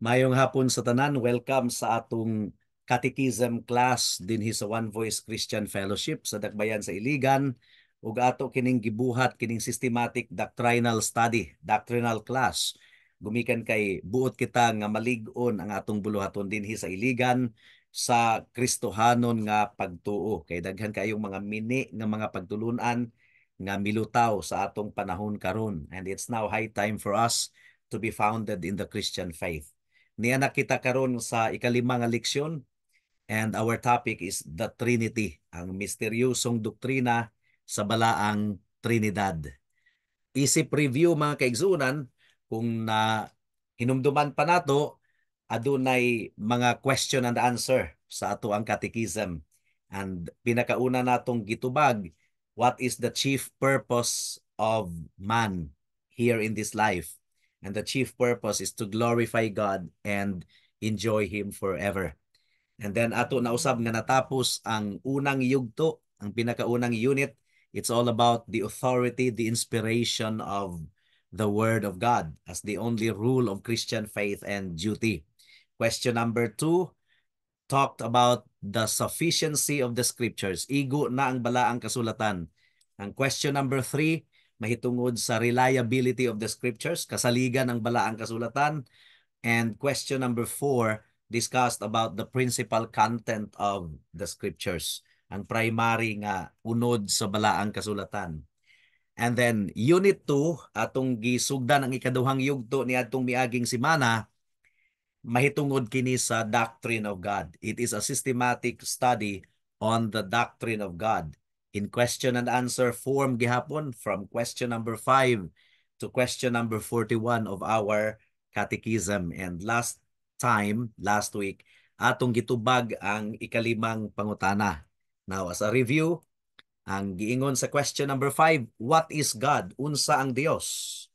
Mayong hapon sa tanan, welcome sa atong Catechism class dinhi sa One Voice Christian Fellowship sa Dakbayan sa Iligan ug ato kining gibuhat kining systematic doctrinal study, doctrinal class. Gumikan kay buot kita nga malig-on ang atong buluhaton dinhi sa Iligan sa Kristohanon nga pagtuo. Kay daghan kayong mga mini nga mga pagtulunan nga milutaw sa atong panahon karon, and it's now high time for us to be founded in the Christian faith. Niya nakita karon sa ikalima nga leksyon, and our topic is the Trinity, ang misteryosong doktrina sa balaang Trinidad. Isip review mga kaigsunan, kung na hinumduman pa nato, adunay mga question and answer sa ato ang catechism. And pinakauna natong gitubag, what is the chief purpose of man here in this life? And the chief purpose is to glorify God and enjoy Him forever. And then ato nausab nga natapos ang unang yugto, ang pinakaunang unit. It's all about the authority, the inspiration of the Word of God as the only rule of Christian faith and duty. Question number 2 talked about the sufficiency of the scriptures. Igo na ang balaang kasulatan. Ang question number 3, mahitungod sa reliability of the scriptures, kasaligan ang balaang kasulatan. And question number 4 discussed about the principal content of the scriptures, ang primary nga unod sa balaang kasulatan. And then unit 2, atong gisugdan ang ikaduhang yugto ni atong miaging semana, mahitungod kini sa doctrine of God. It is a systematic study on the doctrine of God. In question and answer form gihapon, from question number 5 to question number 41 of our catechism. And last week, atong gitubag ang ikalimang pangutana. Now, as a review, ang giingon sa question number 5, what is God? Unsa ang Dios?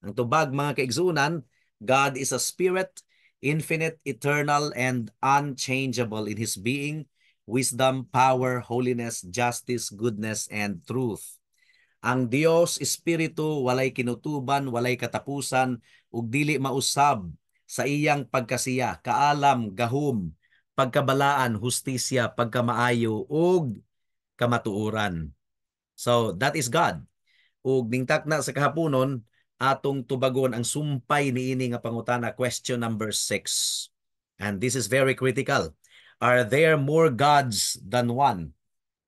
Ang tubag mga kaigsunan, God is a spirit, infinite, eternal, and unchangeable in His being, wisdom, power, holiness, justice, goodness, and truth. Ang Dios Espiritu walay kinutuban, walay katapusan, ug dili mausab sa iyang pagkasiya, kaalam, gahom, pagkabalaan, hustisya, pagkamaayo, ug kamatuoran. So that is God. Ug ningtak na sa kahaponon, atong tubagon ang sumpay niini nga pangutana, question number 6. And this is very critical. Are there more gods than one?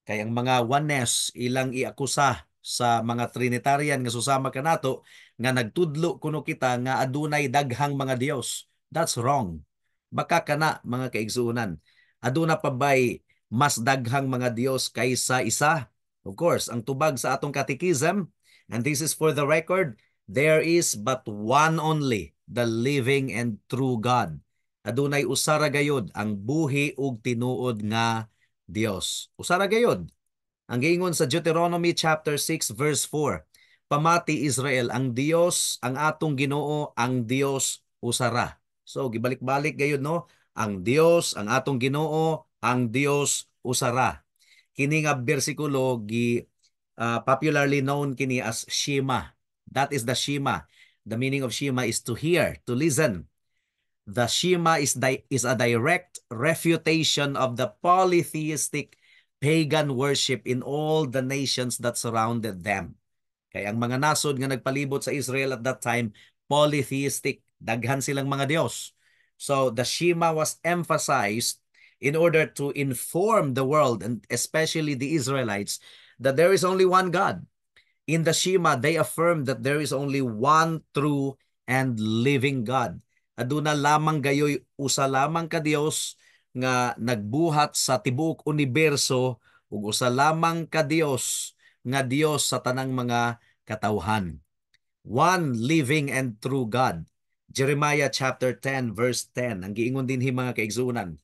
Kay ang mga oneness ilang iakusa sa mga Trinitarian nga susama kanato nga nagtudlo kuno kita nga adunay daghang mga Dios. That's wrong. Baka kana mga kaigsuonan. Aduna pa bay mas daghang mga Dios kaysa isa? Of course, ang tubag sa atong catechism, and this is for the record, there is but one only, the living and true God. Adunay usa ra gayud ang buhi ug tinuod nga Dios. Usa ra gayud. Ang giingon sa Deuteronomy chapter 6 verse 4, pamati Israel, ang Dios, ang atong Ginoo, ang Dios usa ra. So gibalik-balik gayud no, ang Dios, ang atong Ginoo, ang Dios usa ra. Kini nga bersikulo popularly known kini as Shema. That is the Shema. The meaning of Shema is to hear, to listen. The Shema is a direct refutation of the polytheistic pagan worship in all the nations that surrounded them. Kaya ang mga nasod nga nagpalibot sa Israel at that time, polytheistic, daghan silang mga Dios. So the Shema was emphasized in order to inform the world, and especially the Israelites, that there is only one God. In the Shema, they affirm that there is only one true and living God. Aduna lamang gayoy usa lamang ka Dios nga nagbuhat sa tibuok universo, ug usa lamang ka Dios nga Dios sa tanang mga katawhan. One living and true God. Jeremiah chapter 10 verse 10. Ang giingon dinhi mga kaigsunan.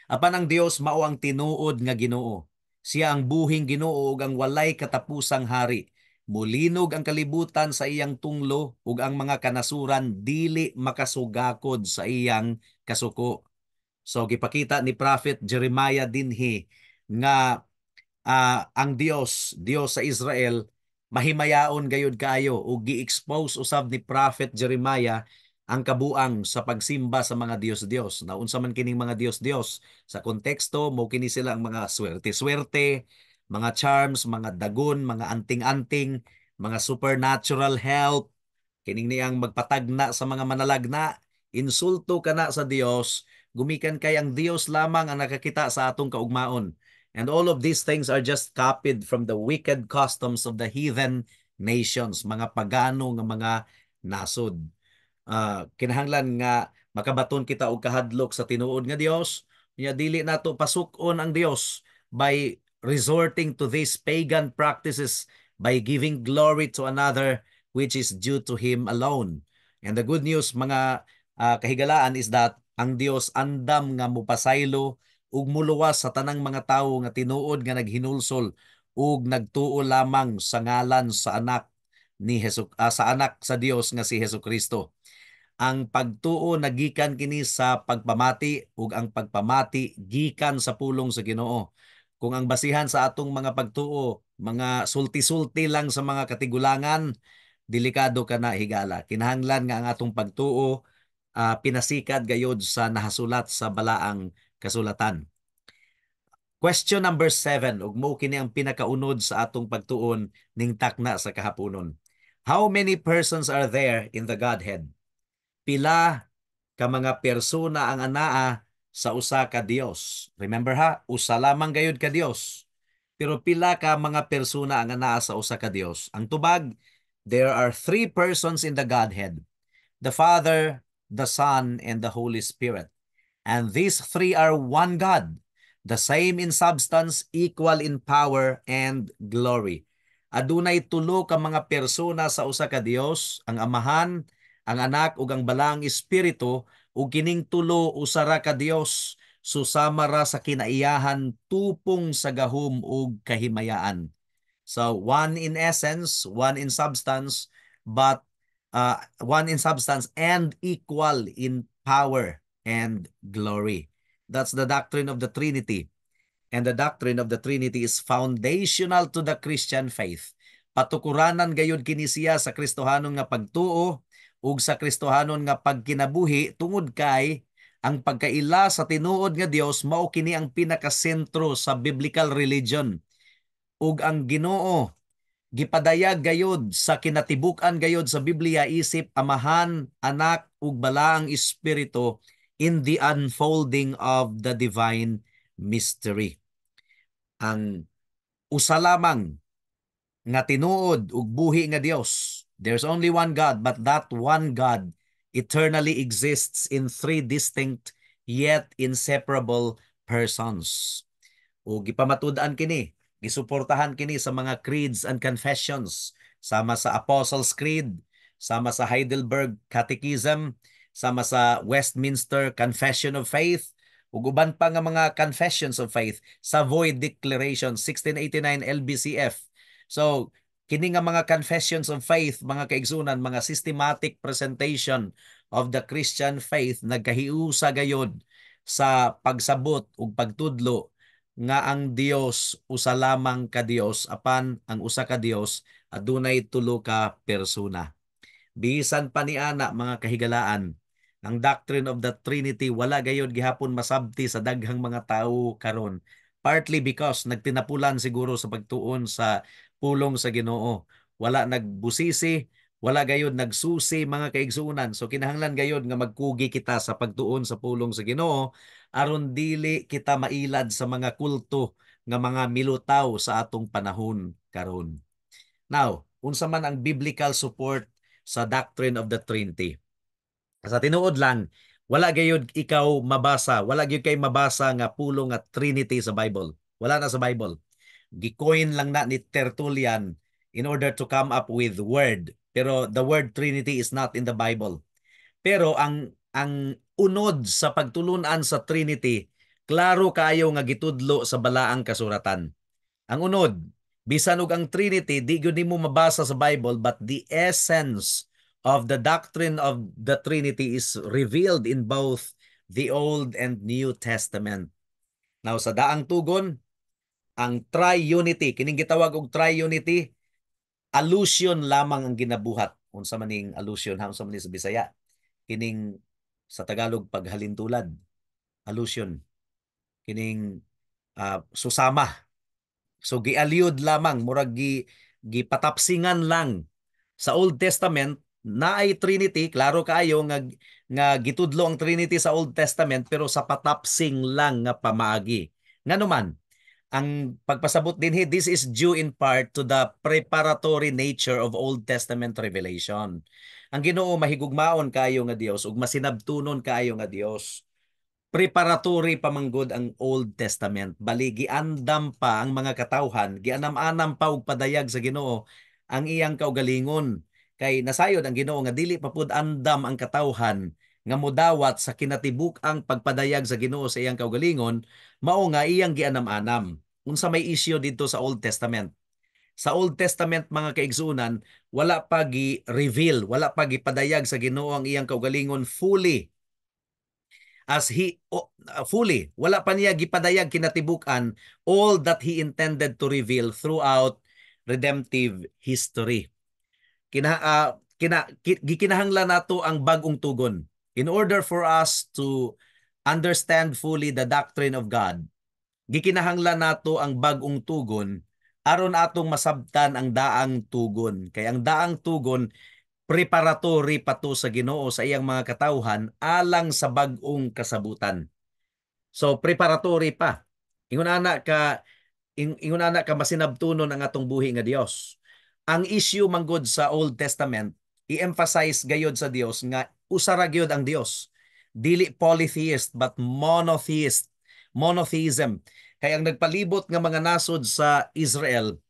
Apan ang Dios mao ang tinuod nga Ginoo. Siya ang buhing Ginoo ug ang walay katapusang hari. Mulinog ang kalibutan sa iyang tunglo ug ang mga kanasuran dili makasugakod sa iyang kasuko. So gipakita ni Prophet Jeremiah dinhi nga ang Dios sa Israel, mahimayaon gayud kaayo ug gi-expose usab ni Prophet Jeremiah ang kabuang sa pagsimba sa mga Dios-Dios. Na unsa man kining mga Dios-Dios sa konteksto mo kini sila ang mga swerte-swerte, mga charms, mga dagon, mga anting-anting, mga supernatural help, kining niyang magpatagna sa mga manalagna, insulto kana sa Dios, gumikan kay ang Dios lamang ang nakakita sa atong kaugmaon. And all of these things are just copied from the wicked customs of the heathen nations, mga pagano nga mga nasod. Kinahanglan nga makabaton kita og kahadlok sa tinuod nga Dios, nya dili nato pasuk-on ang Dios by resorting to these pagan practices, by giving glory to another which is due to him alone. And the good news mga kahigalaan is that ang Dios andam nga mupasaylo ug muluwas sa tanang mga tawo nga tinuod nga naghinulsol ug nagtuo lamang sa ngalan sa anak sa anak sa Dios nga si Hesukristo. Ang pagtuo nagikan kini sa pagpamati ug ang pagpamati gikan sa pulong sa Ginoo. Kung ang basihan sa atong mga pagtuo, mga sulti-sulti lang sa mga katigulangan, delikado ka na higala. Kinahanglan nga ang atong pagtuo pinasikad gayod sa nahasulat sa balaang kasulatan. Question number 7, ug mo kini ang pinakaunod sa atong pagtuon ning takna sa kahaponon. How many persons are there in the Godhead? Pila ka mga persona ang anaa sa usa ka Dios. Remember ha, usa lamang gayud ka Dios. Pero pila ka mga persona ang anaa sa usa ka Dios. Ang tubag, there are three persons in the Godhead: the Father, the Son, and the Holy Spirit. And these three are one God, the same in substance, equal in power and glory. Adunay tulo ka mga persona sa usa ka Dios, ang Amahan, ang Anak ug ang Balaang Espiritu, ug kining tulo usa ra ka Dios, susama ra sa kinaiyahan tupong sa gahom ug kahimayaan. So one in essence, one in substance, but one in substance and equal in power and glory. That's the doctrine of the Trinity. And the doctrine of the Trinity is foundational to the Christian faith. Patukuranan gayud kini siya sa Kristohanon nga pagtuo ug sa Kristohanon nga pagkinabuhi tungod kay ang pagkaila sa tinuod nga Dios mao kini ang pinakasentro sa biblical religion. Ug ang Ginoo gipadayag gayud sa kinatibuk-an gayud sa Biblia isip Amahan, Anak ug Balaang Espiritu in the unfolding of the divine mystery. Ang usa lamang nga tinuod ug buhi nga Dios. There's only one God, but that one God eternally exists in three distinct yet inseparable persons. O gipamatud-an kini, gisuportahan kini sa mga creeds and confessions, sama sa Apostles' Creed, sama sa Heidelberg Catechism, sama sa Westminster Confession of Faith, ug uban pa nga mga confessions of faith, Savoy Declaration 1689 LBCF. So kini nga mga confessions of faith, mga kaigsunan, mga systematic presentation of the Christian faith nagkahiusa gayod sa pagsabot ug pagtudlo nga ang Dios usa lamang ka Dios, apan ang usa ka Dios adunay tulo ka persona. Bisan pa niana mga kahigalaan, ang doctrine of the Trinity wala gayud gihapon masabti sa daghang mga tawo karon. Partly because nagtinapulan siguro sa pagtuon sa pulong sa Ginoo. Wala nagbusisi, wala gayud nagsusi mga kaigsunan. So kinahanglan gayud nga magkugi kita sa pagtuon sa pulong sa Ginoo aron dili kita mailad sa mga kulto nga mga milutaw sa atong panahon karon. Now, unsa man ang biblical support sa doctrine of the Trinity? Sa tinuod lang, wala gayud ikaw mabasa, wala gyud kay mabasa nga pulong nga Trinity sa Bible. Wala na sa Bible. Gikoin lang na ni Tertullian in order to come up with word. Pero the word Trinity is not in the Bible. Pero ang unod sa pagtulunan sa Trinity, klaro kayo nga gitudlo sa balaang kasuratan. Ang unod, bisan og ang Trinity, di gyud nimo mabasa sa Bible, but the essence of the doctrine of the Trinity is revealed in both the Old and New Testament. Now, sa daang tugon, ang triunity, kining gitawag og triunity, allusion lamang ang ginabuhat. Unsa maning allusion, unsa man sa Bisaya? kining sa Tagalog paghalintulad, allusion, kining susama. So gialyod lamang, murag gipatapsingan lang. Sa Old Testament naay Trinity, klaro kaayo nga gitudlo ang Trinity sa Old Testament, pero sa patapsing lang nga pamaagi. Nganuman, ang pagpasabot dinhi, this is due in part to the preparatory nature of Old Testament revelation. Ang Ginoo mahigugmaon kaayo nga Dios ug masinabtunon kaayo nga Dios. Preparatory pa manggod ang Old Testament. Bali giandam pa ang mga katawhan, gianam-anam pa og padayag sa Ginoo ang iyang kaugalingon. Kay nasayod ang Ginoo nga dili pa pud andam ang katawhan nga modawat sa kinatibuk ang pagpadayag sa Ginoo sa iyang kaugalingon, mao nga iyang gianam-anam. Unsa may issue dito sa Old Testament? Sa Old Testament mga kaigsunan, wala pa gi-reveal, wala pa gipadayag sa Ginoo ang iyang kaugalingon fully, as fully, wala pa niya gipadayag kinatibuk-an all that he intended to reveal throughout redemptive history. Gikinahanglan nato ang bagong tugon in order for us to understand fully the doctrine of God. Gikinahanglan nato ang bagong tugon aron atong masabtan ang daang tugon. Kay ang daang tugon preparatory pa to sa Ginoo sa iyang mga katawhan alang sa bag-ong kasabutan. So preparatory pa. Ingon ana ka masinabtunon ang atong buhi nga Dios. Ang issue manggod sa Old Testament, i-emphasize gayod sa Dios nga usa ra gyud ang Dios. Dili polytheist but monotheist. Monotheism. Kay ang nagpalibot nga mga nasod sa Israel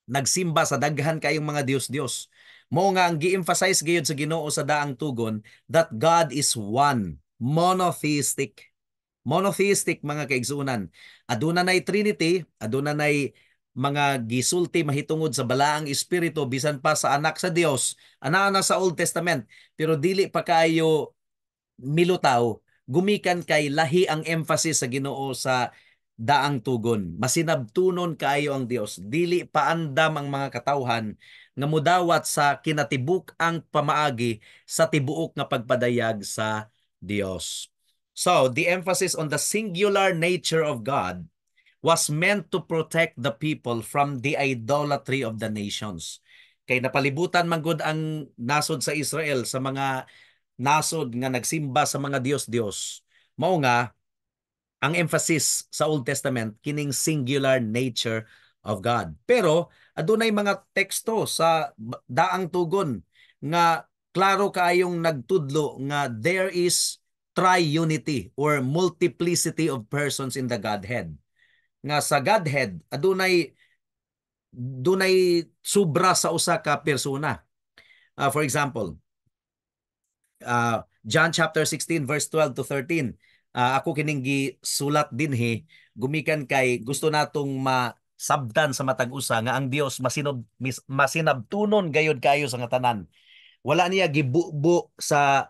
nagsimba sa daghan kayong mga Dios-Dios. Mao nga ang gi-emphasize gayud sa Ginoo sa daang tugon that God is one, monotheistic. Monotheistic mga kaigsunan. Aduna nay Trinity, aduna nay mga gisulti mahitungod sa balaang espiritu bisan pa sa anak sa Dios, ana sa Old Testament, pero dili pa kayo milutaw, gumikan kay lahi ang emphasis sa Ginoo sa daang tugon. Masinabtunon kaayo ang Dios. Dili paandam ang mga katawhan nga mudawat sa kinatibuk ang pamaagi sa tibuok nga pagpadayag sa Dios. So, the emphasis on the singular nature of God was meant to protect the people from the idolatry of the nations. Kay napalibutan man gud ang nasod sa Israel sa mga nasod nga nagsimba sa mga Dios-Dios. Mao nga ang emphasis sa Old Testament kining singular nature of God. Pero adunay mga teksto sa daang tugon nga klaro kaayong nagtudlo nga there is triunity or multiplicity of persons in the Godhead. Nga sa Godhead adunay dunay sobra sa usa ka persona. For example, John chapter 16 verse 12 to 13. Ako kining gisulat dinhi gumikan kay gusto natong masabdan sa matag usa nga ang Dios masinabtunon gayud kayo sa nga tanan. Wala niya gibubo sa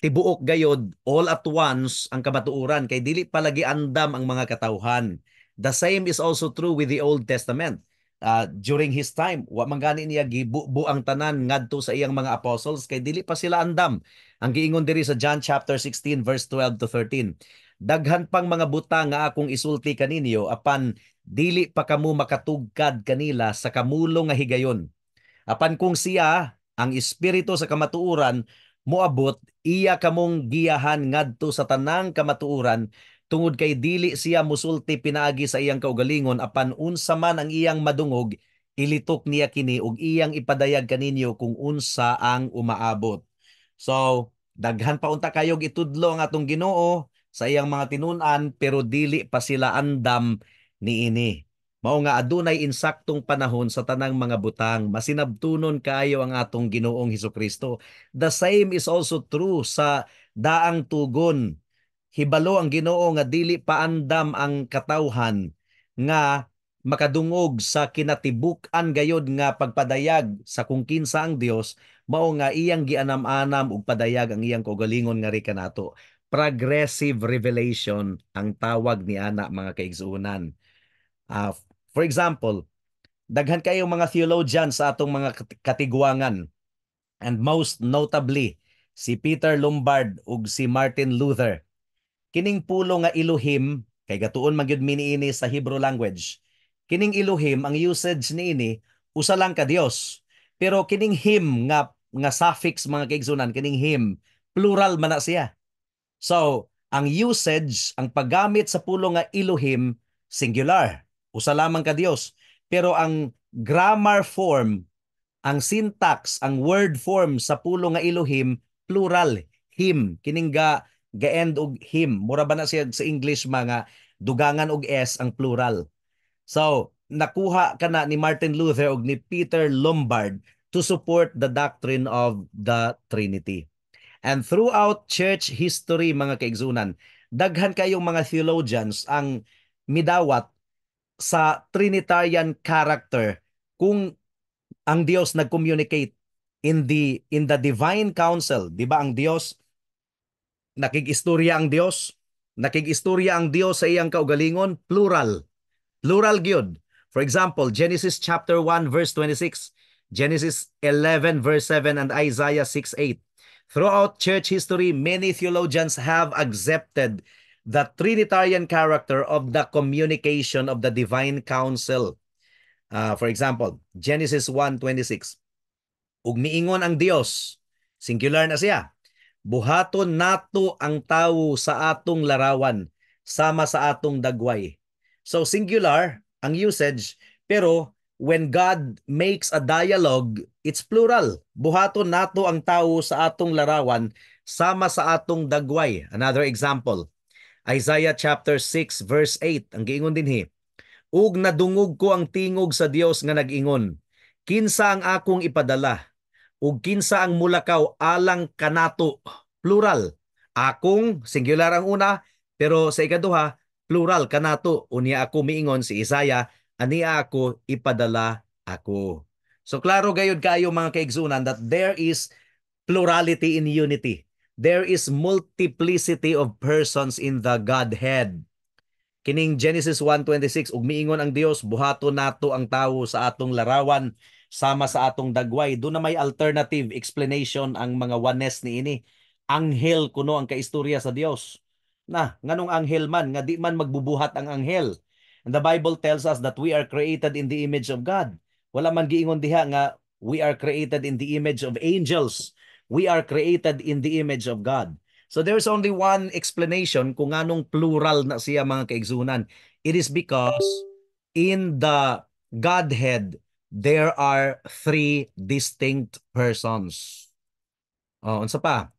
tibuok gayod all at once ang kamatuoran kay dili palagi andam ang mga katawhan. The same is also true with the Old Testament. During his time, wa man gani niya gibubo ang tanan ngadto sa iyang mga apostles kay dili pa sila andam. Ang giingon diri sa John chapter 16 verse 12 to 13. Daghan pang mga butang nga akong isulti kaninyo apan dili pa kamo makatugkad kanila sa kamulong nga higayon. Apan kung siya, ang espiritu sa kamatuuran, moabot, iya kamong giyahan ngadto sa tanang kamatuuran, tungod kay dili siya musulti pinaagi sa iyang kaugalingon, apan unsa man ang iyang madungog, ilitok niya kini ug iyang ipadayag kaninyo kung unsa ang umaabot. So, daghan pa unta kayog itudlo ang atong Ginoo sa iyang mga tinun-an, pero dili pa sila andam niini. Mao nga adunay insaktong panahon sa tanang mga butang, masinabtunon kaayo ang atong Ginoong Hesukristo. The same is also true sa daang tugon. Hibalo ang Ginoo nga dili paandam ang katawhan nga makadungog sa kinatibuk-an gayod nga pagpadayag sa kung kinsa ang Dios, mao nga iyang gianam-anam ug padayag ang iyang kaugalingon nga ri kanato. Progressive revelation ang tawag ni ana mga kaigsuonan. For example, daghan kayong mga theologians sa atong mga katigwangan, and most notably si Peter Lombard ug si Martin Luther. Kining pulo nga Elohim, kay gatuon man gyud mi niini sa Hebrew language. Kining Elohim, ang usage niini usa lang ka Dios. Pero kining him nga suffix mga kaigsunan, kining him plural man na siya. So, ang usage, ang paggamit sa pulo nga Elohim, singular. Usa lamang ka Dios. Pero ang grammar form, ang syntax, ang word form sa pulo nga Elohim, plural, him. Kining ga-end og him. Mura ba na siya sa English mga dugangan og s ang plural. So, nakuha ka na ni Martin Luther og ni Peter Lombard to support the doctrine of the Trinity. And throughout church history, mga kaigsunan, daghan kayong mga theologians ang midawat sa Trinitarian character kung ang Dios nag-communicate in the divine council. Di ba ang Dios, nakig-istorya ang Dios sa iyang kaugalingon, plural. Plural gyud. For example, Genesis chapter 1 verse 26, Genesis 11 verse 7, and Isaiah 6:8. Throughout church history, many theologians have accepted the Trinitarian character of the communication of the divine counsel. For example, Genesis 1:26. Ug miingon ang Dios, singular na siya, buhaton nato ang tawo sa atong larawan, sama sa atong dagway. So singular ang usage, pero when God makes a dialogue, it's plural. Buhaton nato ang tawo sa atong larawan, sama sa atong dagway. Another example, Isaiah chapter 6 verse 8. Ang giingon dinhi, ug nadungog ko ang tingog sa Dios nga nag-ingon, kinsa ang akong ipadala, ug kinsa ang mulakaw alang kanato. Plural. Akong, singular ang una, pero sa ikaduha, plural, kanato. Unya ako miingon si Isaiah, ania ako, ipadala ako. So klaro gayud kayo mga kaigsunan that there is plurality in unity. There is multiplicity of persons in the Godhead. Kining Genesis 1:26, ug miingon ang Dios, buhaton nato ang tawo sa atong larawan, sama sa atong dagway. Doon na may alternative explanation ang mga oneness niini. Anghel kuno ang kaistorya sa Dios. Na, nganong anghel man nga di man magbubuhat ang anghel. And the Bible tells us that we are created in the image of God. Wala man giingon diha nga we are created in the image of angels. We are created in the image of God. So there's only one explanation kung anong plural na siya mga kaigsunan. It is because in the Godhead, there are three distinct persons. Unsa pa?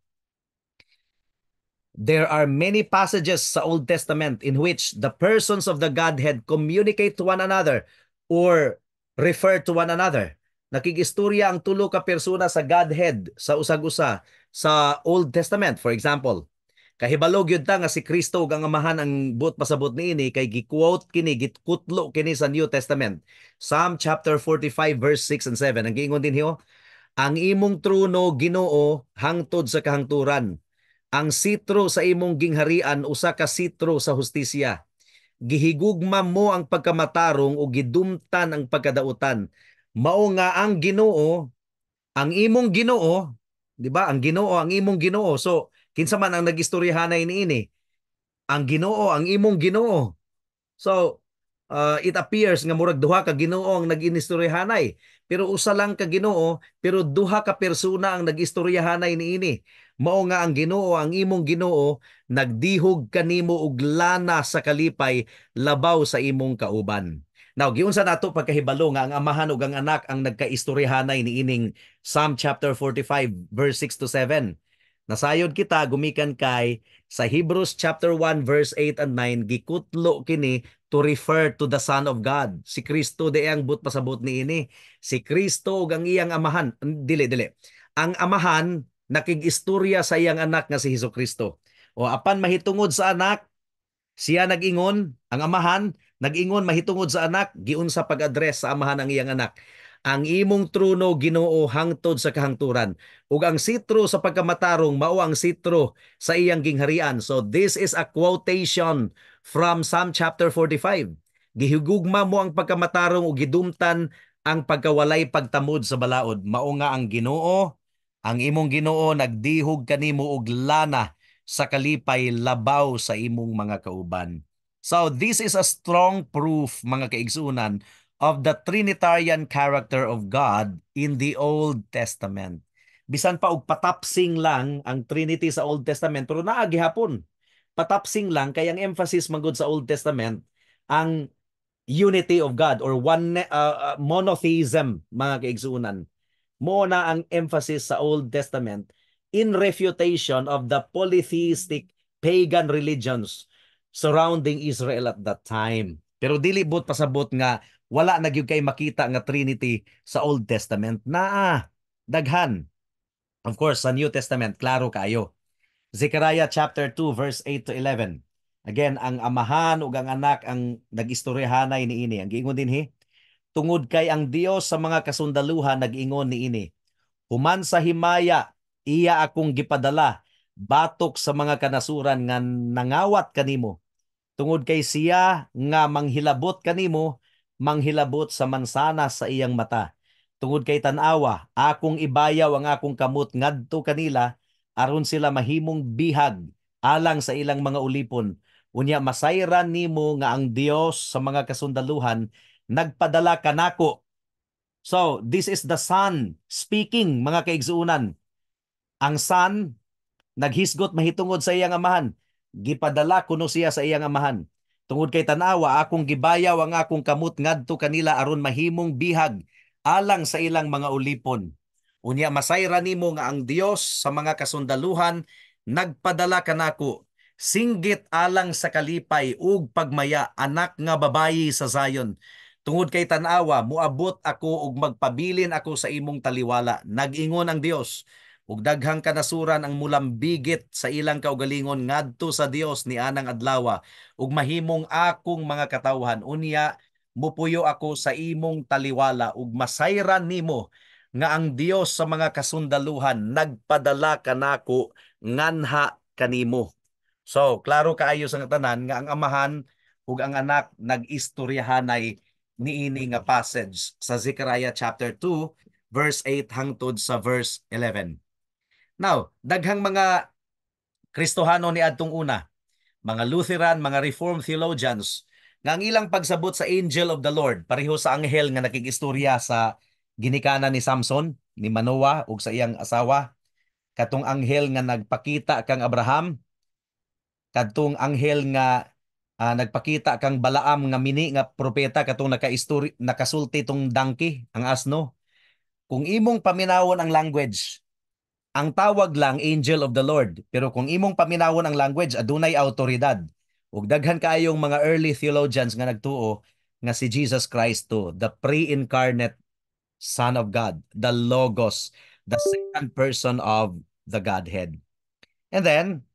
There are many passages sa Old Testament in which the persons of the Godhead communicate to one another or refer to one another. Nakigistorya ang tulo ka persona sa Godhead sa usag-usa sa Old Testament. For example, kahibalo gyud ta nga si Kristo ug ang Amahan ang buot pasabot niini kay gi-quote kini, gitkutlo kini sa New Testament. Psalm chapter 45 verse 6 and 7. Ang giingon din hiyo, ang imong trono Ginoo hangtod sa kahangturan. Ang sitro sa imong gingharian usa ka sitro sa hustisya. Gihigugma mo ang pagkamatarong ug gidumtan ang pagkadautan. Mao nga ang Ginoo, ang imong Ginoo, di ba? Ang Ginoo, ang imong Ginoo. So, kinsa man ang nagistoryahanay niini? Ang Ginoo, ang imong Ginoo. So, it appears nga murag duha ka Ginoo ang nag-inistoryahanay. Pero usa lang ka Ginoo, pero duha ka persona ang nag-istoryahanay niini. Mao nga ang Ginoo, ang imong Ginoo, nagdihog kanimo og lana sa kalipay, labaw sa imong kauban. Now, giunsa nato pagkahibalo nga ang Amahan ug ang Anak ang nagkaistoryahanay niining Psalm chapter 45 verse 6 to 7. Nasayod kita gumikan kay sa Hebrews chapter 1 verse 8 and 9, gikutlo kini to refer to the Son of God. Si Kristo di ang but pasabot niini. Si Kristo ug ang iyang amahan, dili. Ang amahan nakig-istorya sa iyang anak nga si Hesukristo. O apan mahitungod sa anak, siya nag-ingon, ang amahan nag-ingon mahitungod sa anak, giun sa pag-address sa amahan ang iyang anak. Ang imong trono Ginoo hangtod sa kahangturan, ug ang sitro sa pagkamatarong mao ang sitro sa iyang gingharian. So this is a quotation from Psalm chapter 45. Gihugugma mo ang pagkamatarong ug gidumtan ang pagkawalay pagtamod sa balaod. Mao nga ang Ginoo, Ang imong Ginoo nagdihog kanimo og lana sa kalipay labaw sa imong mga kauban. So this is a strong proof, mga kaigsunan, of the Trinitarian character of God in the Old Testament. Bisan pa og patapsing lang ang Trinity sa Old Testament, pero naa gihapon. Patapsing lang kay ang emphasis man gud sa Old Testament ang unity of God or monotheism, mga kaigsunan. Mo na ang emphasis sa Old Testament in refutation of the polytheistic pagan religions surrounding Israel at that time. Pero dili bot pasabot nga wala na gyud kay makita nga Trinity sa Old Testament. Naa, daghan. Of course, sa New Testament, klaro kayo. Zechariah chapter 2 verse 8 to 11. Again, ang amahan ug ang anak ang nag-istoryahanay niini. Ang giingon dinhi, tungod kay ang Dios sa mga kasundaluhan nag-ingon niini. Human sa himaya, iya akong gipadala batok sa mga kanasuran nga nangawat kanimo. Tungod kay siya nga manghilabot kanimo, manghilabot sa mansana sa iyang mata. Tungod kay tanawa, akong ibayaw ang akong kamot ngadto kanila aron sila mahimong bihag alang sa ilang mga ulipon. Unya masayran nimo nga ang Dios sa mga kasundaluhan nagpadala kanako. So, this is the Son speaking, mga kaigsuunan. Ang Son naghisgot mahitungod sa iyang amahan. Gipadala kuno siya sa iyang amahan. Tungod kay tanawa, akong gibayaw ang akong kamot ngadto kanila aron mahimong bihag alang sa ilang mga ulipon. Unya masayra nimo nga ang Dios sa mga kasundaluhan nagpadala kanako singgit alang sa kalipay ug pagmaya anak nga babayi sa Zion. Tungod kay tanawa, muabot ako ug magpabilin ako sa imong taliwala. Nag-ingon ang Dios ug daghang kanasuran ang mulambigit sa ilang kaugalingon ngadto sa Dios ni anang adlawa ug mahimong akong mga katawhan. Unya mupuyo ako sa imong taliwala ug masayran nimo nga ang Dios sa mga kasundaluhan nagpadala kanako nganha kanimo. So, klaro kaayo sa tanan nga ang amahan ug ang anak nag-istoryahanay niini nga passage sa Zechariah chapter 2 verse 8 hangtod sa verse 11. Now, daghang mga Kristohano ni adtong una, mga Lutheran, mga Reformed theologians, nga ang ilang pagsabot sa angel of the Lord, pareho sa anghel nga nakigistorya sa ginikanan ni Samson, ni Manoah ug sa iyang asawa, katong anghel nga nagpakita kang Abraham, kadtong anghel nga nagpakita kang Balaam nga mini nga propeta katong nakasulti tong donkey, ang asno. Kung imong paminawon ang language, ang tawag lang angel of the Lord. Pero kung imong paminawon ang language, adunay autoridad. Ug daghan kaayong mga early theologians nga nagtuo nga si Jesus Christ to, the pre-incarnate Son of God, the Logos, the second person of the Godhead. And then,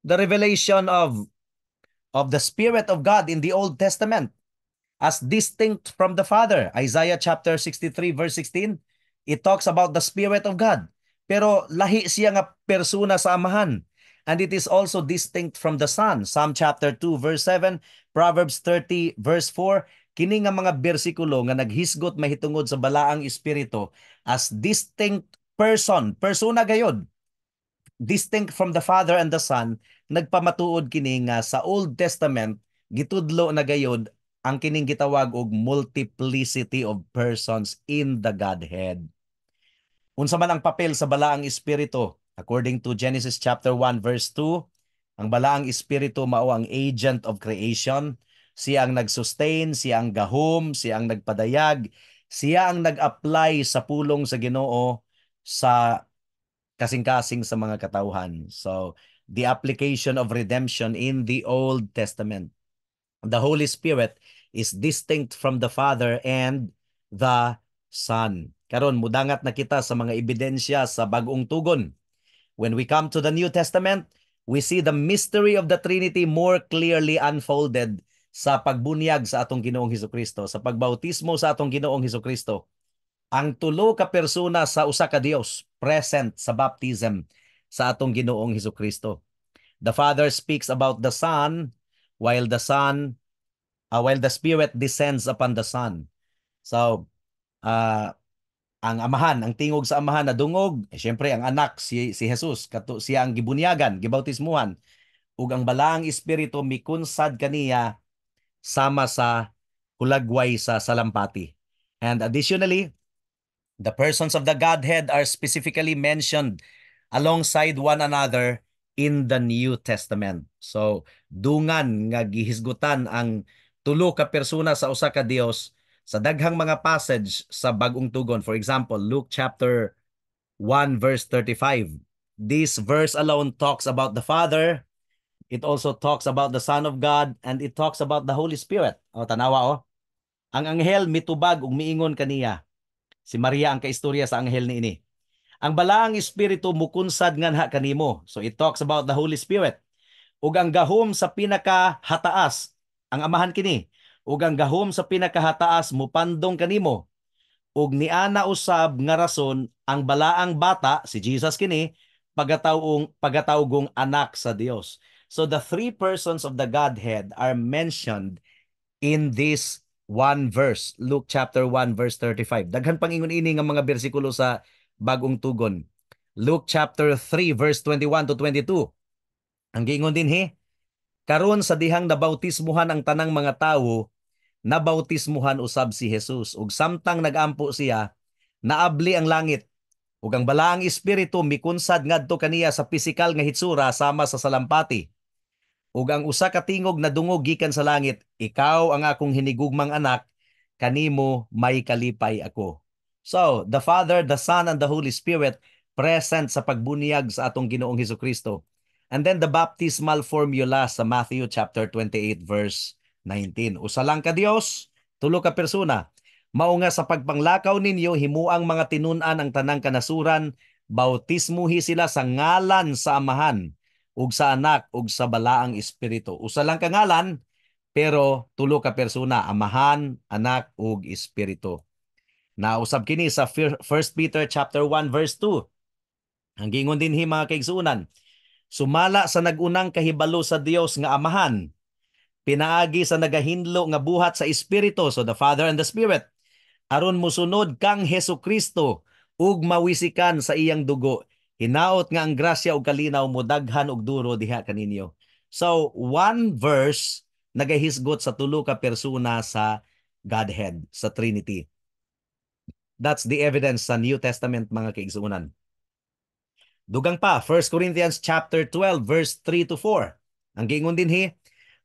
the revelation of the Spirit of God in the Old Testament as distinct from the Father. Isaiah chapter 63 verse 16, it talks about the Spirit of God. Pero lahi siya nga persona sa amahan. And it is also distinct from the Son. Psalm chapter 2 verse 7, Proverbs 30 verse 4, kini nga mga bersikulo nga naghisgot mahitungod sa balaang espiritu as distinct person, persona gayod, distinct from the Father and the Son, nagpamatuod kini nga sa Old Testament gitudlo na gayod ang kining gitawag og multiplicity of persons in the Godhead. Unsa man ang papel sa balaang espiritu? According to Genesis chapter 1 verse 2, ang balaang espiritu mao ang agent of creation. Siya ang nag-sustain, siya ang gahom, siya ang nagpadayag, siya ang nag-apply sa pulong sa Ginoo sa kasing-kasing sa mga katawhan. So, the application of redemption in the Old Testament. The Holy Spirit is distinct from the Father and the Son. Karon mudangat na kita sa mga ebidensya sa bagong tugon. When we come to the New Testament, we see the mystery of the Trinity more clearly unfolded sa pagbunyag sa atong Ginoong Hesukristo, sa pagbautismo sa atong Ginoong Hesukristo. Ang tulo ka persona sa usa ka Dios present sa baptism sa atong Ginoong Hesukristo. The Father speaks about the Son while the Spirit descends upon the Son. So, uh, Ang amahan, ang tingog sa amahan na dungog, syempre ang anak si Jesus, siya ang gibunyagan, gibautismuhan, ug ang balaang espiritu mikunsad kaniya sama sa hulagway sa salampati. And additionally, the persons of the Godhead are specifically mentioned alongside one another in the New Testament. So, dungan nga gihisgutan ang tulo ka persona sa usa ka Dios sa daghang mga passage sa Bagong Tugon. For example, Luke chapter 1 verse 35. This verse alone talks about the Father. It also talks about the Son of God, and it talks about the Holy Spirit. O, tanawa o. Ang anghel mitubag ug miingon kaniya. Si Maria ang kaistorya sa anghel niini. Ang balaang espiritu mukunsad nganha kanimo. So it talks about the Holy Spirit. Ug ang gahom sa pinakahataas, ang amahan kini. Ug ang gahom sa pinakahataas mupandong kanimo. Ug niana usab nga rason ang balaang bata, si Jesus kini, pagatawgong anak sa Dios. So the three persons of the Godhead are mentioned in this one verse, Luke chapter 1 verse 35. Daghan pang ingon-ini nga mga bersikulo sa Bagong Tugon. Luke chapter 3 verse 21 to 22. Ang giingon din karon sa dihang nabautismuhan ang tanang mga tawo, nabautismuhan usab si Jesus ug samtang nagampo siya, naabli ang langit ug ang balaang espiritu mikunsad ngadto kaniya sa pisikal nga hitsura sama sa salampati. Ug ang usa ka tingog na dungog gikan sa langit, ikaw ang akong hinigugmang anak, kanimo may kalipay ako. So, the Father, the Son, and the Holy Spirit present sa pagbunyag sa atong Ginoong Hesukristo. And then the baptismal formula sa Matthew chapter 28 verse 19. Usa lang ka Dios, tulo ka persona. Mao nga sa pagpanglakaw ninyo himuang mga tinun-an ang tanang kanasuran, bautismuhi sila sa ngalan sa Amahan ug sa Anak ug sa Balaang Espiritu. Usa lang ka ngalan pero tulo ka persona, Amahan, Anak ug Espiritu. Nausab kini sa 1 Peter chapter 1 verse 2. Ang gingon din mga kaigsuonan, sumala sa nagunang kahibalo sa Dios nga Amahan, pinaagi sa nagahinlo nga buhat sa Espiritu, so the Father and the Spirit, aron musunod kang Hesukristo ug mawisikan sa iyang dugo. Hinaot nga ang grasya ug kalinaw modaghan og duro diha kaninyo. So, one verse nagahisgot sa tulo ka persona sa Godhead, sa Trinity. That's the evidence sa New Testament mga kaigsuonan. Dugang pa, 1 Corinthians chapter 12 verse 3 to 4. Ang giingon din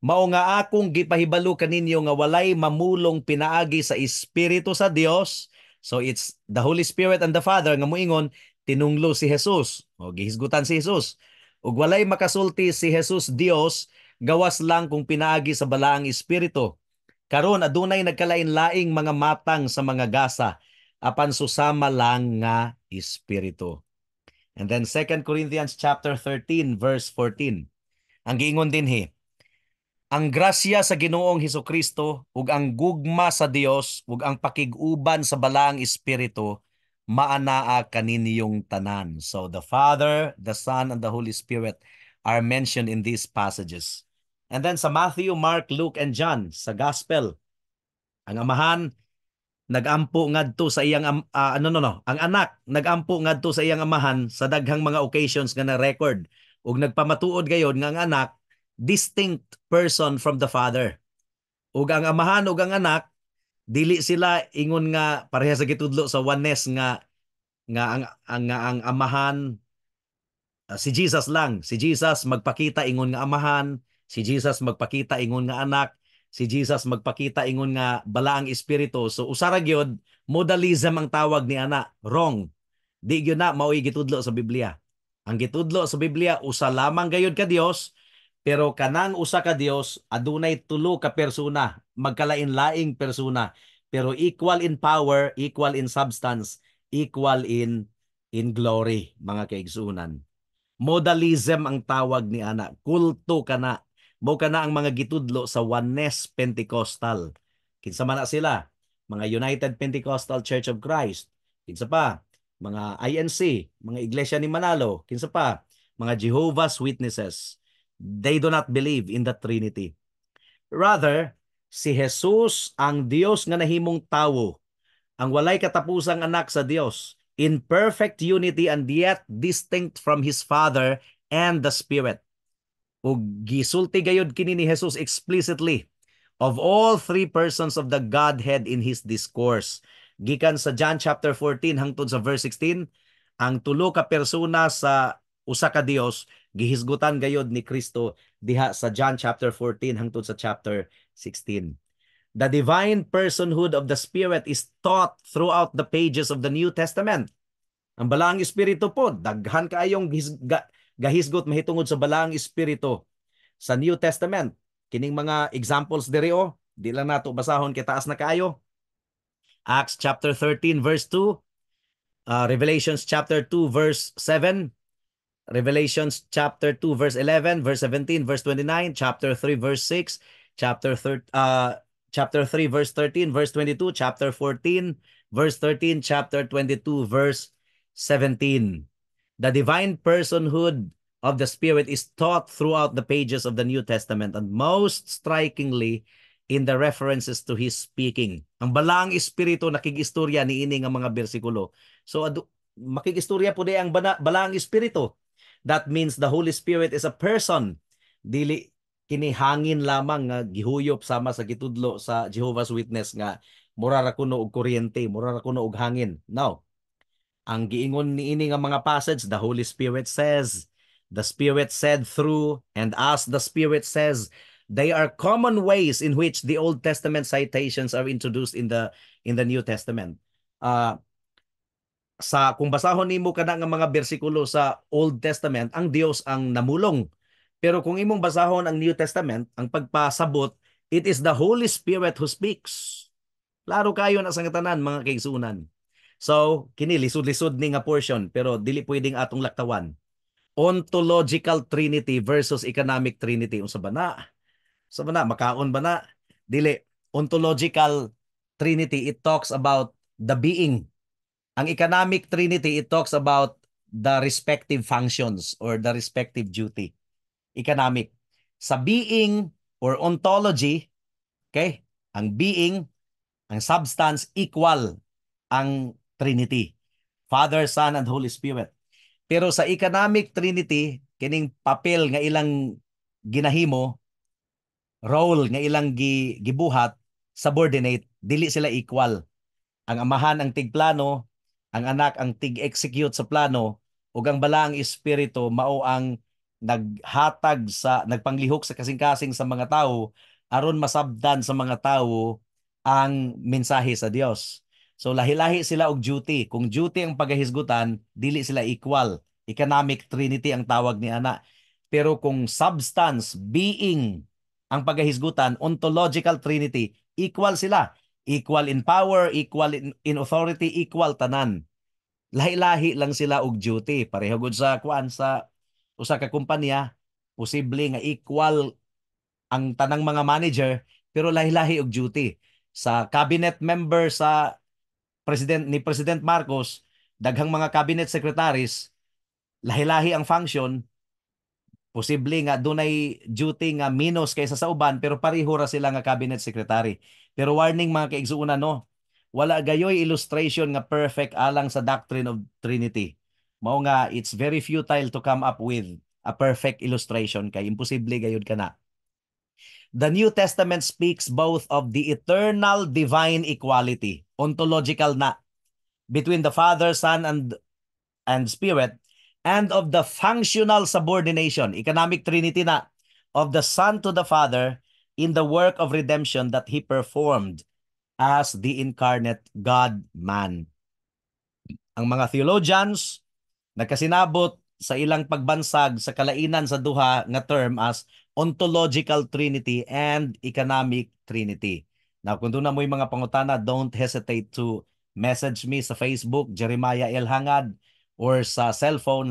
mao nga akong gipahibalo kaninyo nga walay mamulong pinaagi sa Espiritu sa Dios. So it's the Holy Spirit and the Father nga moingon tinunglo si Jesus o gihisgutan si Jesus. Ug walay makasulti si Jesus Dios gawas lang kung pinaagi sa balaang Espiritu. Karon adunay nagkalain-laing mga matang sa mga gasa apan susama lang nga Espiritu. And then 2 Corinthians chapter 13 verse 14. Ang giingon din ang grasya sa Ginoong Hesukristo ug ang gugma sa Dios ug ang pakig-uban sa balaang Espiritu maanaa kaninyong tanan. So the Father, the Son, and the Holy Spirit are mentioned in these passages. And then sa Matthew, Mark, Luke, and John, sa Gospel, ang Amahan nagampo ngadto sa iyang ang anak nagampo ngadto sa iyang amahan sa daghang mga occasions nga na-record ug nagpamatuod gayod nga ang anak distinct person from the father. Ug ang amahan ug ang anak dili sila ingon nga pareha sa gitudlo sa oneness nga ang amahan si Jesus lang. Si Jesus magpakita ingon nga amahan, si Jesus magpakita ingon nga anak, si Jesus magpakita ingon nga balaang espiritu. So usara gyud modalism ang tawag ni ana. Wrong. Di gyud na mao'y gitudlo sa Biblia. Ang gitudlo sa Biblia usa lamang gayud ka Dios, pero kanang usa ka Dios adunay tulo ka persona, magkalain-laing persona, pero equal in power, equal in substance, equal in glory, mga kaigsunan. Modalism ang tawag ni ana. Kulto kana. Mao kana ang mga gitudlo sa Oneness Pentecostal. Kinsa man na sila? Mga United Pentecostal Church of Christ. Kinsa pa? Mga INC, mga Iglesia ni Manalo. Kinsa pa? Mga Jehovah's Witnesses. They do not believe in the Trinity. Rather, si Jesus ang Dios nga nahimong tawo ang walay katapusang anak sa Dios, in perfect unity and yet distinct from His Father and the Spirit. Ug gisulti gayud kini ni Jesus explicitly of all three persons of the Godhead in His discourse. Gikan sa John chapter 14 hangtod sa verse 16, ang tulo ka persona sa usa ka Dios gihisgutan gayud ni Kristo diha sa John chapter 14 hangtod sa chapter 16. The divine personhood of the Spirit is taught throughout the pages of the New Testament. Ang balaang espiritu po, daghan kaayong gahisgot mahitungod sa balaang espiritu sa New Testament. Kining mga examples diri di lang nato basahon kay taas na kaayo. Acts chapter 13 verse 2, Revelations chapter 2 verse 7, Revelations chapter 2 verse 11, verse 17, verse 29, chapter 3 verse 6, chapter 3 verse 13, verse 22, chapter 14 verse 13, chapter 22 verse 17. The divine personhood of the Spirit is taught throughout the pages of the New Testament and most strikingly in the references to His speaking. Ang balaang espiritu nakigistorya ni ini nga mga bersikulo. So makigistorya po di ang balaang espiritu. That means the Holy Spirit is a person. Dili kinihangin lamang nga gihuyop sama sa gitudlo sa Jehovah's Witness nga mura ra kuno og kuryente, mura ra kuno og hangin. No. Ang giingon ni ini nga mga passage, the Holy Spirit says, the Spirit said through, and as the Spirit says, they are common ways in which the Old Testament citations are introduced in the New Testament. Kung basahon nimo kana nga mga bersikulo sa Old Testament, ang Dios ang namulong. Pero kung imong basahon ang New Testament, ang pagpasabot, it is the Holy Spirit who speaks. Klaro kayo na sa tanan mga kaigsunan. So, kini lisod-lisod ni nga portion pero dili pwedeng atong laktawan. Ontological Trinity versus economic Trinity. Unsa ba na? Sa ba na? Makaon ba na? Dili. Ontological Trinity, it talks about the being. Ang economic Trinity, it talks about the respective functions or the respective duty. Economic. Sa being or ontology, okay, ang being, ang substance, equal ang Trinity. Father, Son, and Holy Spirit. Pero sa economic Trinity, kining papel nga ilang ginahimo, role nga ilang gibuhat, subordinate, dili sila equal. Ang amahan ang tigplano, ang anak ang tig-execute sa plano, ug ang balaang espiritu mao ang nagpanglihok sa kasing-kasing sa mga tao aron masabdan sa mga tao ang mensahe sa Dios. So lahi-lahi sila og duty. Kung duty ang pagahisgutan, dili sila equal. Economic Trinity ang tawag ni ana. Pero kung substance, being ang pagahisgutan, ontological Trinity, equal sila. Equal in power, equal in authority, equal tanan. Lahi-lahi lang sila og duty. Pareho gud sa usa ka kumpanya, posible nga equal ang tanang mga manager pero lahi-lahi og duty. Sa cabinet member sa President Marcos, daghang mga cabinet secretaries, lahi-lahi ang function, posible nga dunay duty nga minus kaysa sa uban pero pareho ra sila nga cabinet secretary. Pero warning mga kaigsuonan no, wala gayoy illustration nga perfect alang sa doctrine of Trinity. Mao nga it's very futile to come up with a perfect illustration kay imposible gayud kana. The New Testament speaks both of the eternal divine equality, ontological na, between the Father, Son, and Spirit, and of the functional subordination, economic Trinity na, of the Son to the Father in the work of redemption that He performed as the incarnate God-man. Ang mga theologians nagkasinabot sa ilang pagbansag sa kalainan sa duha nga term as ontological Trinity and economic Trinity. Now, kung doon na mo yung mga pangutana, don't hesitate to message me sa Facebook, Jeremiah L. Hangad, or sa cellphone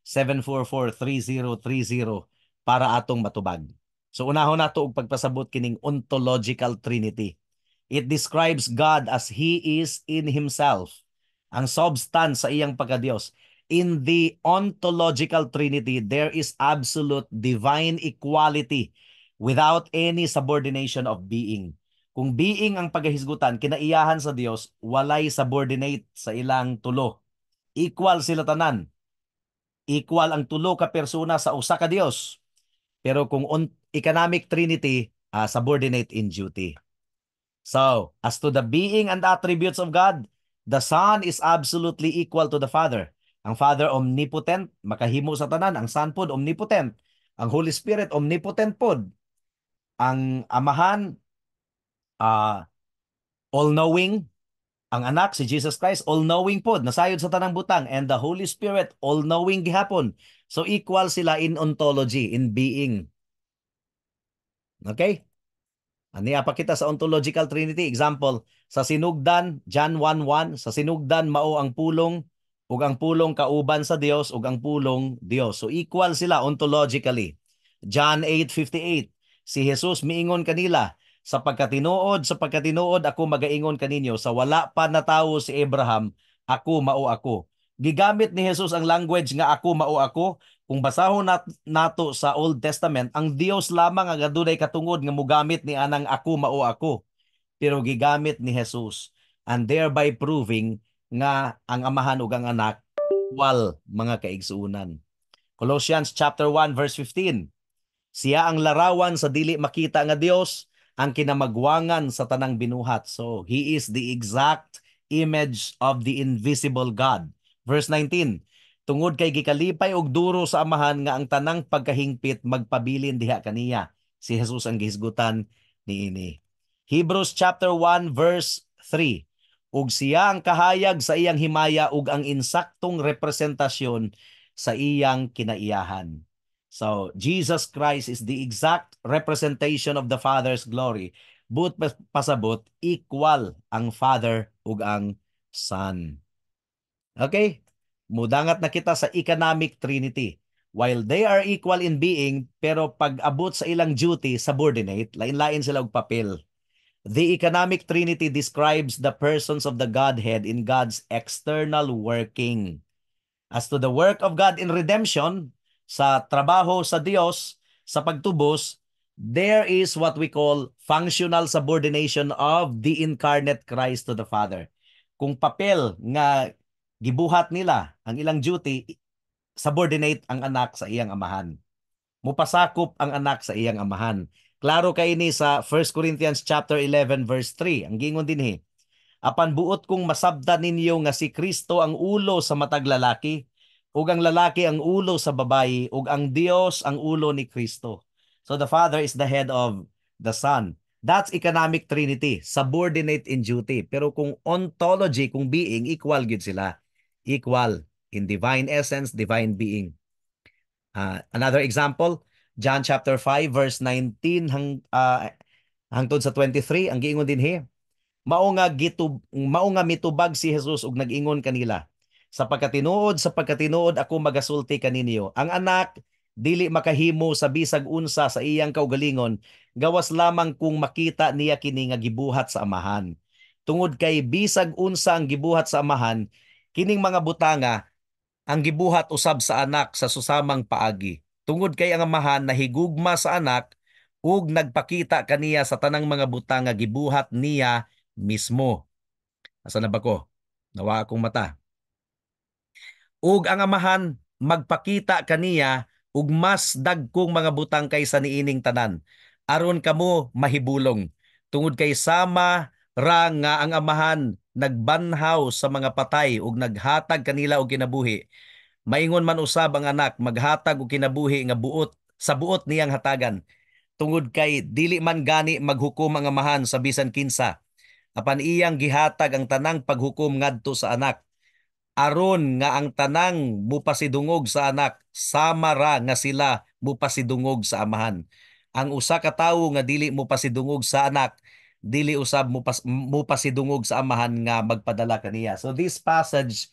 0935-744-3030 para atong matubag. So unahon nato og pagpasabot kining ontological Trinity. It describes God as He is in Himself, ang substance sa iyang pagkadiyos. In the ontological Trinity, there is absolute divine equality without any subordination of being. Kung being ang pagahisgutan, kinaiyahan sa Dios, walay subordinate sa ilang tulo. Equal sila tanan. Equal ang tulo ka persona sa usa ka Dios. Pero kung economic trinity, subordinate in duty. So, as to the being and attributes of God, the Son is absolutely equal to the Father. Ang Father omnipotent, makahimo sa tanan. Ang Son pod omnipotent. Ang Holy Spirit omnipotent pod. Ang Amahan all-knowing. Ang anak si Jesus Christ all-knowing pod, nasayod sa tanang butang, and the Holy Spirit all-knowing gihapon. So equal sila in ontology, in being. Okay? Aniya pa kita sa ontological trinity. Example, sa sinugdan, John 1:1, sa sinugdan mao ang pulong, ug ang pulong kauban sa Dios, ug ang pulong Dios. So equal sila ontologically. John 8:58, si Jesus miingon kanila, sa pagkatinuod ako magaingon kaninyo, sa wala pa natawo si Abraham, ako mao ako. Gigamit ni Jesus ang language nga ako mao ako. Kung basahon nato sa Old Testament, ang Dios lamang ang adunay katungod nga mogamit ni anang ako mao ako. Pero gigamit ni Jesus, and thereby proving nga ang amahan ug ang anak wal mga kaigsuunan. Colossians chapter 1 verse 15. Siya ang larawan sa dili makita nga Dios, ang kinamagwangan sa tanang binuhat. So, He is the exact image of the invisible God. Verse 19, tungod kay gikalipay og duro sa amahan nga ang tanang pagkahingpit magpabilin diha kaniya. Si Jesus ang gihisgutan niini. Hebrews chapter 1 verse 3. Ug siya ang kahayag sa iyang himaya ug ang insaktong representasyon sa iyang kinaiyahan. So, Jesus Christ is the exact representation of the Father's glory. But pasabot, equal ang Father ug ang Son. Okay? Mudangat na kita sa economic trinity. While they are equal in being, pero pag abot sa ilang duty, subordinate, lain-lain sila og papel. The economic trinity describes the persons of the Godhead in God's external working. As to the work of God in redemption, sa trabaho sa Dios, sa pagtubos, there is what we call functional subordination of the incarnate Christ to the Father. Kung papel nga gibuhat nila, ang ilang duty, subordinate ang anak sa iyang amahan. Mupasakop ang anak sa iyang amahan. Klaro kay ni sa 1 Corinthians chapter 11 verse 3. Ang gingon dinhi, apan buot kong masabdan ninyo nga si Kristo ang ulo sa matag lalaki, ug ang lalaki ang ulo sa babayi, ug ang Dios ang ulo ni Kristo. So the Father is the head of the Son. That's economic trinity, subordinate in duty. Pero kung ontology, kung being, equal gyud sila. Equal in divine essence, divine being. Another example, John chapter 5 verse 19 hangtod sa 23, ang giingon dinhi, mao nga mitubag si Jesus ug nag-ingon kanila, sa pagkatinuod ako magasulti kaninyo, ang anak dili makahimo sa bisag unsa sa iyang kaugalingon, gawas lamang kung makita niya kini nga gibuhat sa amahan. Tungod kay bisag unsa ang gibuhat sa amahan, kining mga butanga ang gibuhat usab sa anak sa susamang paagi. Tungod kay ang amahan nahigugma sa anak ug nagpakita kaniya sa tanang mga butang nga gibuhat niya mismo. Asa na ba ko? Nawa akong mata. Ug ang amahan magpakita kaniya ug mas dagkong mga butang kaysa niining tanan, aron kamo mahibulong. Tungod kay sama ra nga ang amahan nagbanhaw sa mga patay ug naghatag kanila og kinabuhi, maingon man usab ang anak maghatag og kinabuhi nga buot sa buot niyang hatagan. Tungod kay dili man gani maghukom ang amahan sa bisan kinsa, apan iyang gihatag ang tanang paghukom ngadto sa anak, aron nga ang tanang mupasidungog sa anak sama ra nga sila mupasidungog sa amahan. Ang usa ka tawo nga dili mupasidungog sa anak, dili usab mupasidungog sa amahan nga magpadala kaniya. So this passage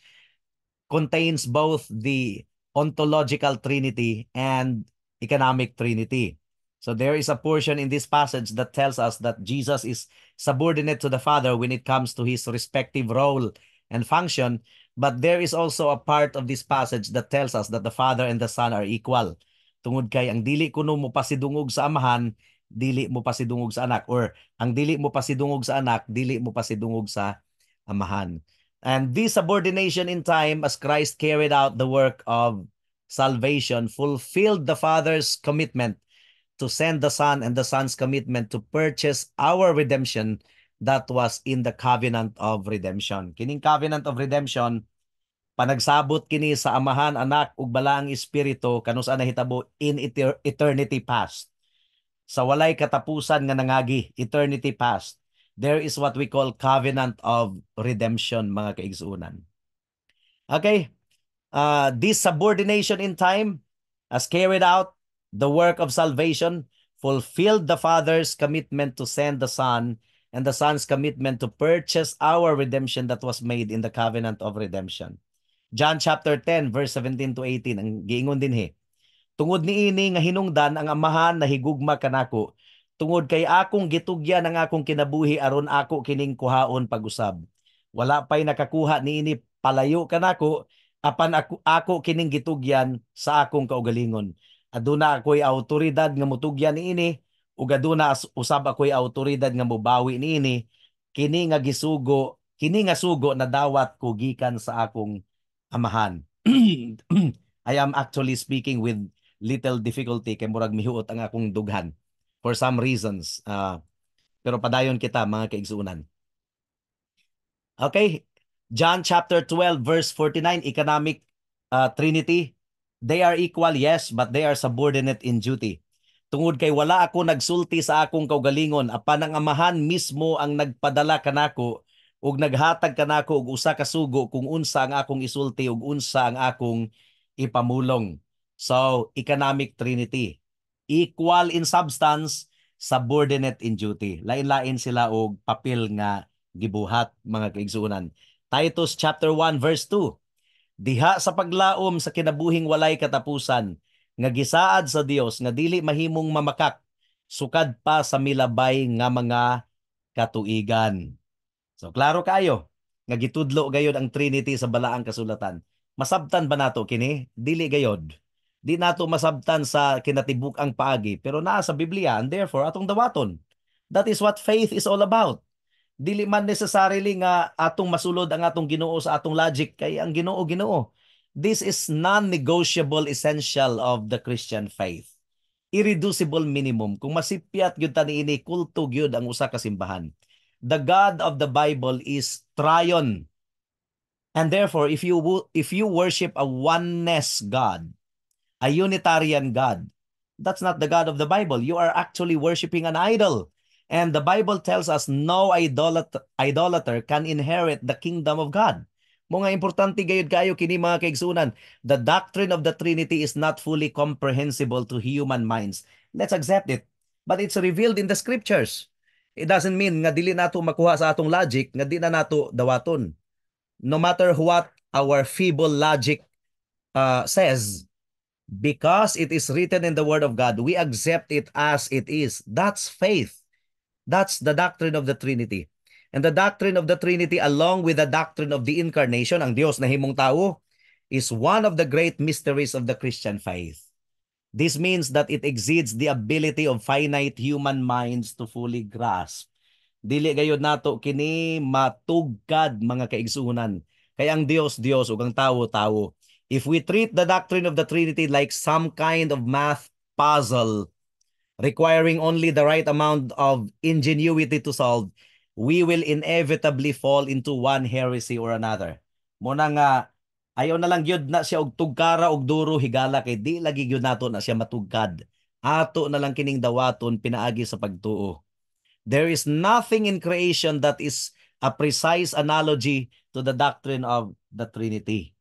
contains both the ontological trinity and economic trinity. So there is a portion in this passage that tells us that Jesus is subordinate to the Father when it comes to his respective role and function, but there is also a part of this passage that tells us that the Father and the Son are equal. Tungod kay ang dili kuno mo pasidungog sa amahan, dili mo pasidungog sa anak, or ang dili mo pasidungog sa anak, dili mo pasidungog sa amahan. And this subordination in time, as Christ carried out the work of salvation, fulfilled the Father's commitment to send the Son and the Son's commitment to purchase our redemption that was in the covenant of redemption. Kining covenant of redemption, panagsabot kini sa amahan, anak ug balaang espiritu kanusa nahitabo in eternity past. Sa walay katapusan nga nangagi, eternity past. There is what we call covenant of redemption, mga kaigsuunan. Okay? This subordination in time has carried out the work of salvation, fulfilled the Father's commitment to send the Son, and the Son's commitment to purchase our redemption that was made in the covenant of redemption. John chapter 10, verse 17 to 18, ang giingon din tungod niini nga hinungdan ang amahan na higugma kanako, tungod kay akong gitugyan ang akong kinabuhi aron ako kining kuhaon pag-usab. Wala pay nakakuha niini palayo kanako, apan ako kining gitugyan sa akong kaugalingon. Aduna ako'y autoridad nga mutugyan niini, ug aduna usab ako'y autoridad nga mobawi niini, kini nga sugo na dawat ko gikan sa akong amahan. I am actually speaking with little difficulty kay murag mihuot ang akong dughan for some reasons. Pero padayon kita, mga kaigsuunan. Okay, John chapter 12 verse 49, economic trinity. They are equal, yes, but they are subordinate in duty. Tungod kay wala ako nagsulti sa akong kaugalingon, apan ang amahan mismo ang nagpadala kanako ug naghatag kanako og usa ka sugo kung unsa ang akong isulti ug unsa ang akong ipamulong. So, economic trinity. Equal in substance, subordinate in duty. Lain-lain sila og papel nga gibuhat, mga kaigsuunan. Titus chapter 1 verse 2. Diha sa paglaom sa kinabuhing walay katapusan, nga gisaad sa Dios nga dili mahimong mamakak, sukad pa sa milabay nga mga katuigan. So klaro kayo nga gitudlo gayod ang Trinity sa balaang kasulatan. Masabtan ba nato kini? Dili gayod. Di nato masabtan sa kinatibuk-ang paagi, pero naa sa Biblia, and therefore atong dawaton. That is what faith is all about. Dili man necessarily nga atong masulod ang atong Ginoo sa atong logic, kay ang Ginoo Ginoo. This is non-negotiable essential of the Christian faith. Irreducible minimum. Kung masipyat gyud ta niini, kulto gyud ang usa ka simbahan. The God of the Bible is triune. And therefore, if you worship a oneness God, a Unitarian God, that's not the God of the Bible. You are actually worshiping an idol. And the Bible tells us no idolater can inherit the kingdom of God. Mga importante gayud kayo kini, mga kaigsunan. The doctrine of the Trinity is not fully comprehensible to human minds. Let's accept it. But it's revealed in the scriptures. It doesn't mean nga dili nato makuha sa atong logic, nga di na nato dawaton. No matter what our feeble logic says, because it is written in the Word of God, we accept it as it is. That's faith. That's the doctrine of the Trinity. And the doctrine of the Trinity, along with the doctrine of the Incarnation, ang Diyos na himong tao, is one of the great mysteries of the Christian faith. This means that it exceeds the ability of finite human minds to fully grasp. Dili gayud nato kini matugkad, mga kaigsunan. Kay ang Dios Dios ug ang tawo tawo. If we treat the doctrine of the Trinity like some kind of math puzzle requiring only the right amount of ingenuity to solve, we will inevitably fall into one heresy or another. Muna nga ayaw na lang gyud na siya og tugkara og duro higala, kay di lagi gyud nato na siya matugkad. Ato na lang kining dawaton pinaagi sa pagtuo. There is nothing in creation that is a precise analogy to the doctrine of the Trinity.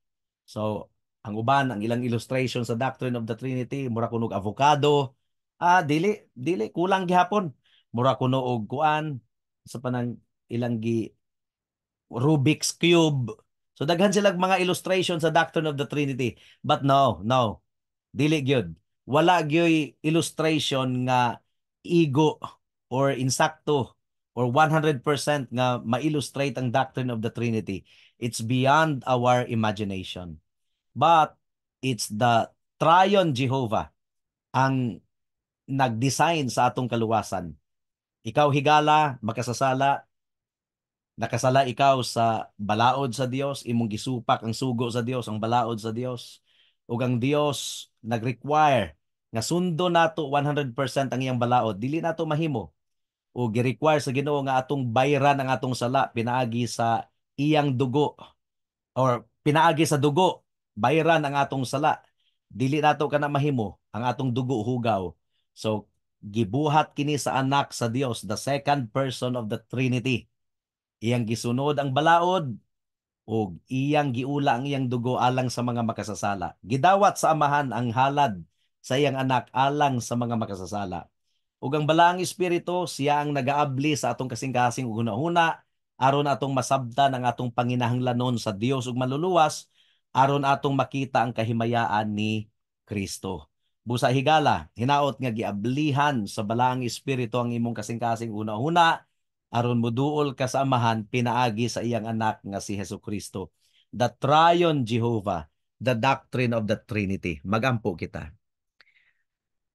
So, ang uban, ang ilang illustration sa doctrine of the Trinity, mura kunog avocado, dili kulang gihapon. Mura kuno og kuan sa panang ilang Rubik's Cube. So daghan silang mga illustration sa doctrine of the Trinity. But no, dili gyud. Wala gyud illustration nga igo or insakto or 100% nga ma-illustrate ang doctrine of the Trinity. It's beyond our imagination. But it's the triune Jehovah ang nag-design sa atong kaluwasan. Ikaw higala, makasasala, nakasala ikaw sa balaod sa Dios, imong gisupak ang sugo sa Dios, ang balaod sa Dios. Ug ang Dios nag-require nga sundo nato 100% ang iyang balaod. Dili nato mahimo. O gi-require sa Ginoo nga atong bayran ang atong sala pinaagi sa iyang dugo or pinaagi sa dugo, bayran ang atong sala. Dili nato kana mahimo ang atong dugo hugaw. So gibuhat kini sa anak sa Dios, the second person of the Trinity. Iyang gisunod ang balaod ug iyang giula ang iyang dugo alang sa mga makasasala. Gidawat sa amahan ang halad sa iyang anak alang sa mga makasasala. Ug ang balaang espiritu siya ang nagaabli sa atong kasing-kasing ug hunahuna aron atong masabtan ang atong panginahanglanon sa Dios ug maluluwas aron atong makita ang kahimayaan ni Kristo. Busa higala, hinaot nga giablihan sa balaang espiritu ang imong kasing-kasing hunahuna aron moduol ka sa amahan pinaagi sa iyang anak nga si Hesukristo. The Triune Jehovah, the doctrine of the Trinity. Magampo kita.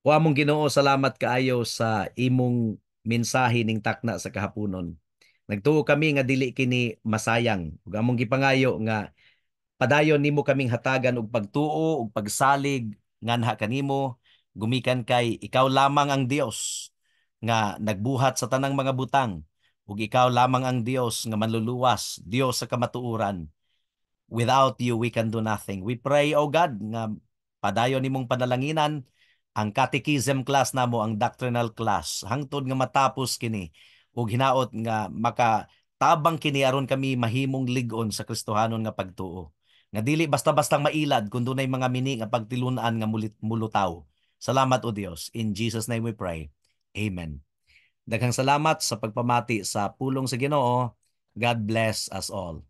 Wa mong Ginoo, salamat kaayo sa imong mensahe ning takna sa kahaponon. Nagtuo kami nga dili kini masayang. Ug among gipangayo nga padayon nimo kaming hatagan og pagtuo ug pagsalig nganha kanimo gumikan kay ikaw lamang ang Dios nga nagbuhat sa tanang mga butang ug ikaw lamang ang Dios nga manluluwas, Dios sa kamatuoran. Without you, we can do nothing. We pray, O God, nga padayon nimong panalanginan ang catechism class namo, ang doctrinal class, hangtod nga matapos kini ug hinaot nga makatabang kini aron kami mahimong lig-on sa Kristohanon nga pagtuo. Nga dili basta-bastang mailad kun dunay mga mini nga pagtilunan nga mulutaw. Salamat o Dios. In Jesus name we pray. Amen. Daghang salamat sa pagpamati sa pulong sa Ginoo. God bless us all.